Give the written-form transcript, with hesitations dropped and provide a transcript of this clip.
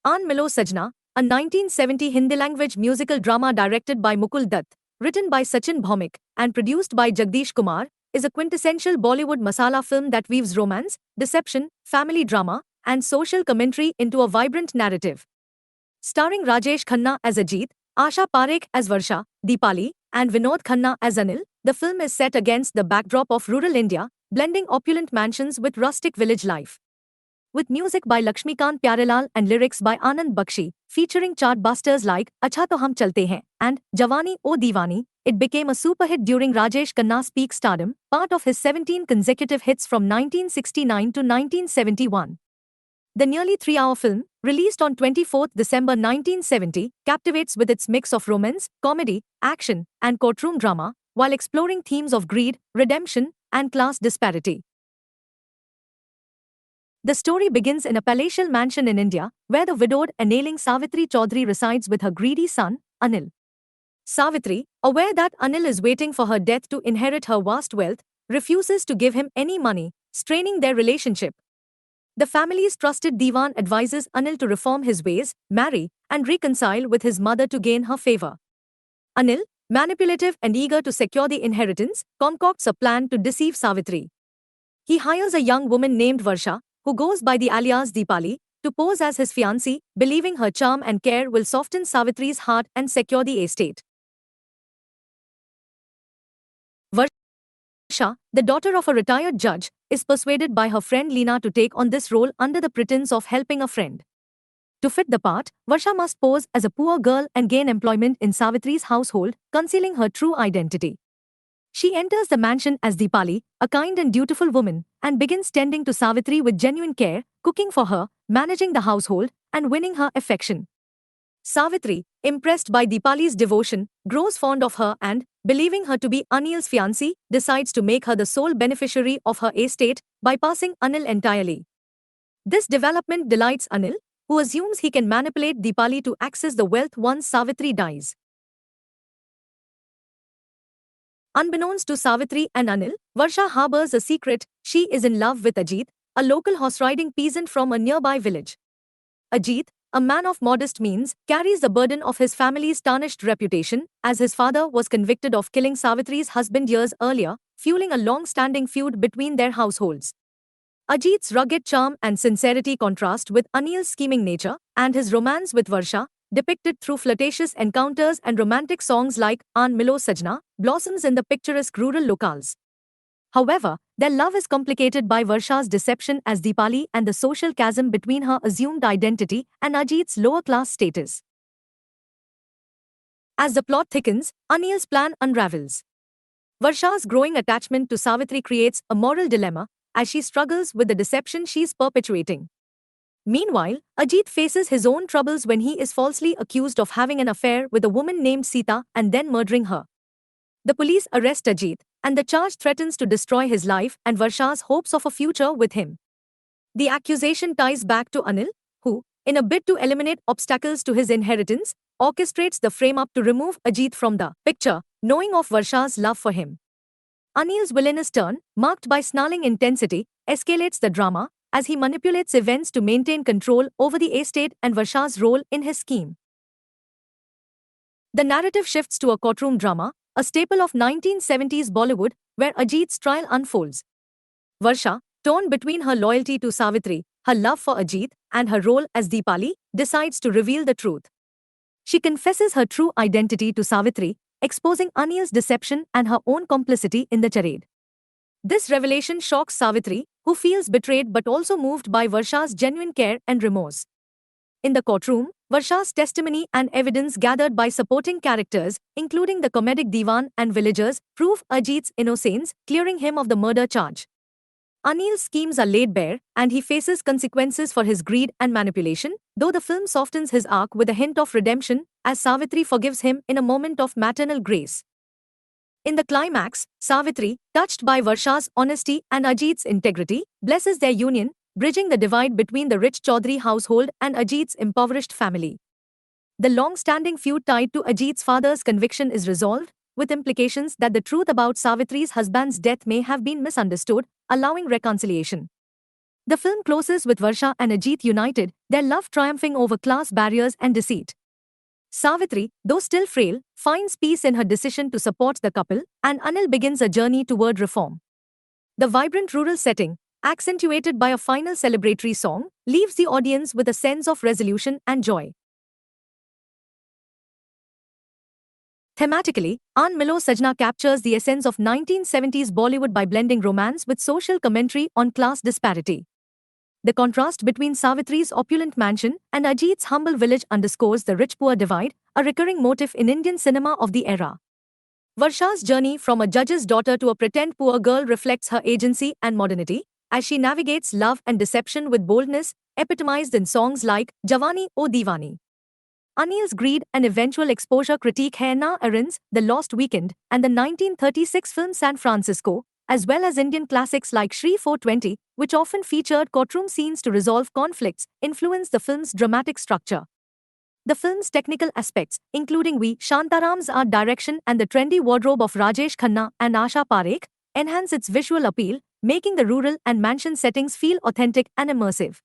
Aan Milo Sajna, a 1970 Hindi-language musical drama directed by Mukul Dutt, written by Sachin Bhaumik, and produced by Jagdish Kumar, is a quintessential Bollywood masala film that weaves romance, deception, family drama, and social commentary into a vibrant narrative. Starring Rajesh Khanna as Ajit, Asha Parekh as Varsha, Deepali, and Vinod Khanna as Anil, the film is set against the backdrop of rural India, blending opulent mansions with rustic village life. With music by Lakshmikant Pyarelal and lyrics by Anand Bakshi, featuring chartbusters like Acha To Hum Chalte Hain and Jawani O Deewani, it became a superhit during Rajesh Khanna's peak stardom, part of his 17 consecutive hits from 1969 to 1971. The nearly 3-hour film, released on 24 December 1970, captivates with its mix of romance, comedy, action, and courtroom drama, while exploring themes of greed, redemption, and class disparity. The story begins in a palatial mansion in India, where the widowed and ailing Savitri Chaudhary resides with her greedy son, Anil. Savitri, aware that Anil is waiting for her death to inherit her vast wealth, refuses to give him any money, straining their relationship. The family's trusted Diwan advises Anil to reform his ways, marry, and reconcile with his mother to gain her favor. Anil, manipulative and eager to secure the inheritance, concocts a plan to deceive Savitri. He hires a young woman named Varsha, who goes by the alias Deepali, to pose as his fiancée, believing her charm and care will soften Savitri's heart and secure the estate. Varsha, the daughter of a retired judge, is persuaded by her friend Leena to take on this role under the pretense of helping a friend. To fit the part, Varsha must pose as a poor girl and gain employment in Savitri's household, concealing her true identity. She enters the mansion as Deepali, a kind and dutiful woman, and begins tending to Savitri with genuine care, cooking for her, managing the household, and winning her affection. Savitri, impressed by Deepali's devotion, grows fond of her and, believing her to be Anil's fiancée, decides to make her the sole beneficiary of her estate, bypassing Anil entirely. This development delights Anil, who assumes he can manipulate Deepali to access the wealth once Savitri dies. Unbeknownst to Savitri and Anil, Varsha harbors a secret: she is in love with Ajit, a local horse-riding peasant from a nearby village. Ajit, a man of modest means, carries the burden of his family's tarnished reputation, as his father was convicted of killing Savitri's husband years earlier, fueling a long-standing feud between their households. Ajit's rugged charm and sincerity contrast with Anil's scheming nature, and his romance with Varsha, depicted through flirtatious encounters and romantic songs like Aan Milo Sajna, blossoms in the picturesque rural locales. However, their love is complicated by Varsha's deception as Deepali and the social chasm between her assumed identity and Ajit's lower-class status. As the plot thickens, Anil's plan unravels. Varsha's growing attachment to Savitri creates a moral dilemma, as she struggles with the deception she's perpetuating. Meanwhile, Ajit faces his own troubles when he is falsely accused of having an affair with a woman named Sita and then murdering her. The police arrest Ajit, and the charge threatens to destroy his life and Varsha's hopes of a future with him. The accusation ties back to Anil, who, in a bid to eliminate obstacles to his inheritance, orchestrates the frame-up to remove Ajit from the picture, knowing of Varsha's love for him. Anil's villainous turn, marked by snarling intensity, escalates the drama, as he manipulates events to maintain control over the estate and Varsha's role in his scheme. The narrative shifts to a courtroom drama, a staple of 1970s Bollywood, where Ajit's trial unfolds. Varsha, torn between her loyalty to Savitri, her love for Ajit, and her role as Deepali, decides to reveal the truth. She confesses her true identity to Savitri, exposing Anil's deception and her own complicity in the charade. This revelation shocks Savitri, who feels betrayed but also moved by Varsha's genuine care and remorse. In the courtroom, Varsha's testimony and evidence gathered by supporting characters, including the comedic Diwan and villagers, prove Ajit's innocence, clearing him of the murder charge. Anil's schemes are laid bare, and he faces consequences for his greed and manipulation, though the film softens his arc with a hint of redemption, as Savitri forgives him in a moment of maternal grace. In the climax, Savitri, touched by Varsha's honesty and Ajit's integrity, blesses their union, bridging the divide between the rich Chaudhary household and Ajit's impoverished family. The long-standing feud tied to Ajit's father's conviction is resolved, with implications that the truth about Savitri's husband's death may have been misunderstood, allowing reconciliation. The film closes with Varsha and Ajit united, their love triumphing over class barriers and deceit. Savitri, though still frail, finds peace in her decision to support the couple, and Anil begins a journey toward reform. The vibrant rural setting, accentuated by a final celebratory song, leaves the audience with a sense of resolution and joy. Thematically, Aan Milo Sajna captures the essence of 1970s Bollywood by blending romance with social commentary on class disparity. The contrast between Savitri's opulent mansion and Ajit's humble village underscores the rich-poor divide, a recurring motif in Indian cinema of the era. Varsha's journey from a judge's daughter to a pretend poor girl reflects her agency and modernity, as she navigates love and deception with boldness, epitomized in songs like Jawani O Diwani. Anil's greed and eventual exposure critique Hai Na Arins, The Lost Weekend, and the 1936 film San Francisco, as well as Indian classics like Shri 420, which often featured courtroom scenes to resolve conflicts, influence the film's dramatic structure. The film's technical aspects, including V. Shantaram's art direction and the trendy wardrobe of Rajesh Khanna and Asha Parekh, enhance its visual appeal, making the rural and mansion settings feel authentic and immersive.